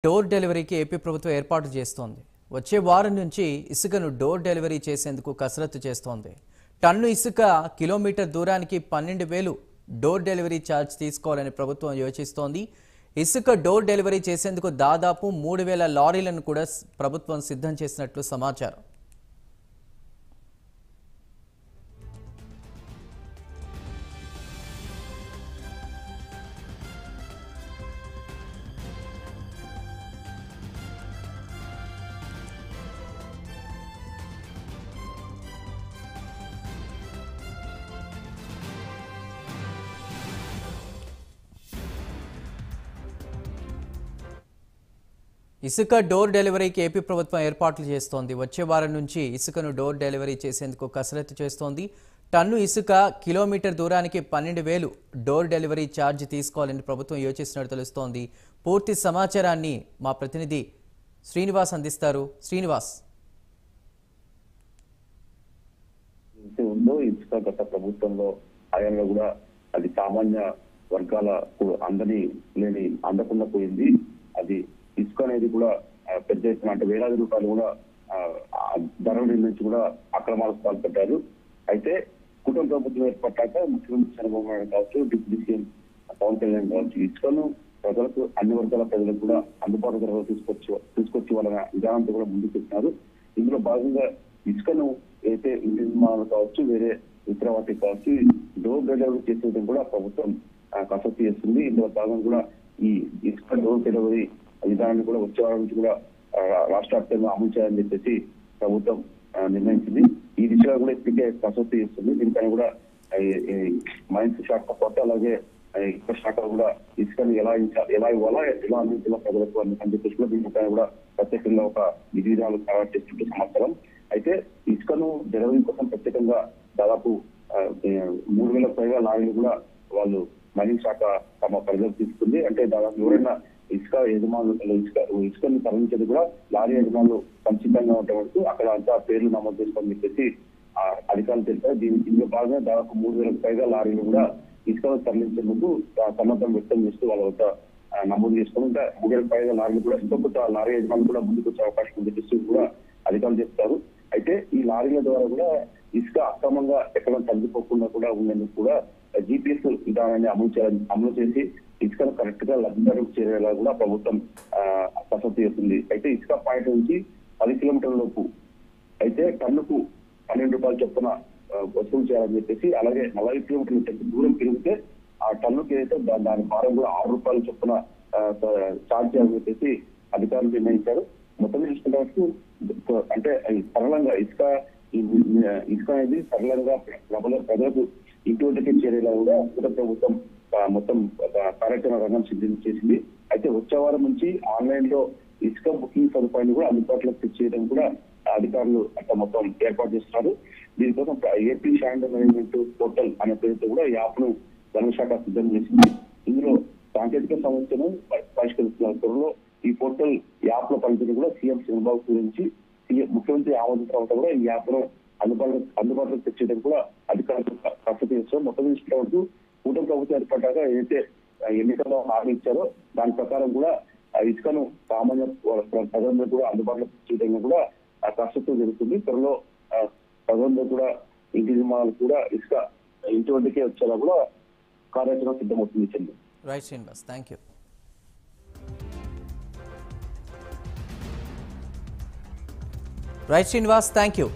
Door డెలివరీకి AP ప్రభుత్వం ఏర్పాటు చేస్తోంది. వచ్చే వారం నుంచి ఇసుకను డోర్ డెలివరీ చేసేందుకు కసరత్తు చేస్తోంది. టన్ను ఇసుక కిలోమీటర్ దూరానికి 12,000 డోర్ డెలివరీ ఛార్జ్ తీసుకోవాలని ప్రభుత్వం యోచిస్తోంది. ఇసుక డోర్ డెలివరీ చేసేందుకు దాదాపు 3,000 లారీలను కూడా ప్రభుత్వం సిద్ధం చేసినట్లు సమాచారం. ఇసుక డోర్ డెలివరీకి ఏపీ ప్రభుత్వం ఏర్పాట్లు చేస్తోంది. వచ్చే వారం నుంచి ఇసుకను డోర్ డెలివరీ చేసేందుకు కసరత్తు చేస్తోంది. టన్ను ఇసుక కిలోమీటర్ దూరానికి 12,000 డోర్ డెలివరీ ఛార్జ్ తీసుకోవాలని ప్రభుత్వం యోచిస్తున్నట్టు తెలుస్తోంది. పూర్తి సమాచారాన్ని మా ప్రతినిధి శ్రీనివాస్ అందిస్తారు. శ్రీనివాస్, ఇసుక గత ప్రభుత్వంలో హయాంలో కూడా అది సామాన్య వర్గాలకు అందకుండా పోయింది. అది ఇసుక అనేది కూడా పెద్ద ఎత్తున అంటే వేలాది రూపాయలు కూడా ధరలు నిర్ణయించి కూడా అక్రమాలకు పాల్పడ్డారు. అయితే కుటుంబ ప్రభుత్వం ఏర్పడ్డాక ముఖ్యమంత్రి చంద్రబాబు నాయుడు కావచ్చు, డిప్యూటీ సీఎం పవన్ కళ్యాణ్ కావచ్చు, ఇసుకను ప్రజలకు అన్ని వర్గాల ప్రజలకు కూడా అందుబాటు ధరలో తీసుకొచ్చి వాళ్ళ విధానంతో కూడా ముందుకు వచ్చినారు. ఇందులో భాగంగా ఇసుకను అయితే ఇంటి నిర్మాణాలు కావచ్చు, వేరే ఇతర వాటికి కావచ్చు డోర్ డెలివరీ చేసేయడం కూడా ప్రభుత్వం కసరత్తు చేస్తుంది. ఇందులో భాగంగా కూడా ఈ ఇసుక డోర్ డెలివరీ విధానాన్ని కూడా వచ్చే వారం నుంచి కూడా రాష్ట్ర వ్యాప్తంగా అమలు చేయాలని చెప్పేసి ప్రభుత్వం నిర్ణయించింది. ఈ దిశగా కూడా ఇప్పటికే కసరత్తు చేస్తుంది. దీనిపైన కూడా మైన్స్ శాఖ పాటు అలాగే ఇసుక శాఖ కూడా ఇసుకను ఎలా ఇవ్వాలా, ఎలా అందించాలా ప్రజలకు అని చెప్పేసి కూడా దీనిపైన కూడా ప్రత్యేకంగా ఒక విధి విధానాలు తయారు చేస్తుంటే సమాచారం. అయితే ఇసుకను డెలివరీ కోసం ప్రత్యేకంగా దాదాపు 3,000 పైగా లారీలు కూడా వాళ్ళు మైనింగ్ శాఖ తమ పరిధిలోకి తీసుకుంది. అంటే దాదాపు ఎవరైనా ఇసుక యజమానులు ఇసుకను తరలించేది కూడా లారీ యజమానులు సంసిద్ధంగా ఉండే వరకు అక్కడ అంతా పేర్లు నమోదు చేసుకోని చెప్పేసి అధికారులు తెలిపారు. దీనిలో భాగంగా దాదాపు 3,000 పైగా లారీలు కూడా ఇసుకను తరలించేందుకు సన్నద్ధం వ్యక్తం చేస్తూ వాళ్ళ వద్ద నమోదు చేసుకుని ఇంకా 3,000 పైగా లారీలు కూడా ఇంకొక లారీ యజమానులు కూడా ముందుకు వచ్చే అవకాశం ఉంది చెప్పేసి కూడా అధికారులు చెప్తారు. అయితే ఈ లారీల ద్వారా కూడా ఇసుక అక్రమంగా ఎక్కడ తగ్గిపోకుండా కూడా ఉండేందుకు కూడా GPS విధానాన్ని అమలు చేసి ఇసుకను కరెక్ట్ గా లబ్ధిదారులకు చేరేలా కూడా ప్రభుత్వం కసరత్తు చేస్తుంది. అయితే ఇసుక పాయింట్ నుంచి 10 కిలోమీటర్ల లోపు అయితే టన్నుకు 12 రూపాయలు చొప్పున వసూలు చేయాలని చెప్పేసి, అలాగే 40 కిలోమీటర్ల దూరం పెరిగితే ఆ టన్నుకి అయితే దాని భారం కూడా 6 రూపాయల చొప్పున ఛార్జ్ చేయాలని చెప్పేసి అధికారులు నిర్ణయించారు. మొత్తం చూసుకున్నట్టు అంటే సరళంగా ఇసుక అనేది సరళంగా ప్రజలకు ఇంటి వద్దకే చేరేలా కూడా ప్రభుత్వం మొత్తం కార్యాచరణ రంగం సిద్ధం చేసింది. అయితే వచ్చే వారం నుంచి ఆన్లైన్ లో ఇసుక బుకింగ్ సదుపాయాన్ని కూడా అందుబాటులోకి తెచ్చేయడం కూడా అధికారులు అట్లా మొత్తం ఏర్పాటు చేస్తున్నారు. దీనికోసం ఏపీ శాండ్ మేనేజ్మెంట్ పోర్టల్ అనే పేరుతో కూడా యాప్ ను గనుల శాఖ సిద్ధం చేసింది. ఇందులో సాంకేతిక సమస్యను పరిష్కరిస్తున్న త్వరలో ఈ పోర్టల్ యాప్ లో పనిచేయడం కూడా సీఎం చంద్రబాబు గురించి ముఖ్యమంత్రి ఆమోదించిన తర్వాత కూడా ఈ యాప్ ను అందుబాటులోకి తెచ్చేయడం కూడా అధికారులు కసరత్తు చేస్తారు. మొత్తం తీసుకున్నప్పుడు కూటమి ప్రభుత్వం ఏర్పడ్డాక ఏదైతే ఎన్నికల్లో హామీ ఇచ్చారో దాని ప్రకారం కూడా ఇసుకను సామాన్య ప్రజలందరూ కూడా అందుబాటులోకి తెచ్చేయడం కూడా కసరత్తు జరుగుతుంది. త్వరలో ప్రజలందరూ కూడా ఇంటి నిర్మాణాలు కూడా ఇసుక ఇంటి వద్దకే వచ్చేలా కూడా కార్యాచరణ సిద్ధమవుతుంది. చెల్లి right Srinivas, thank you. Right Srinivas, thank you.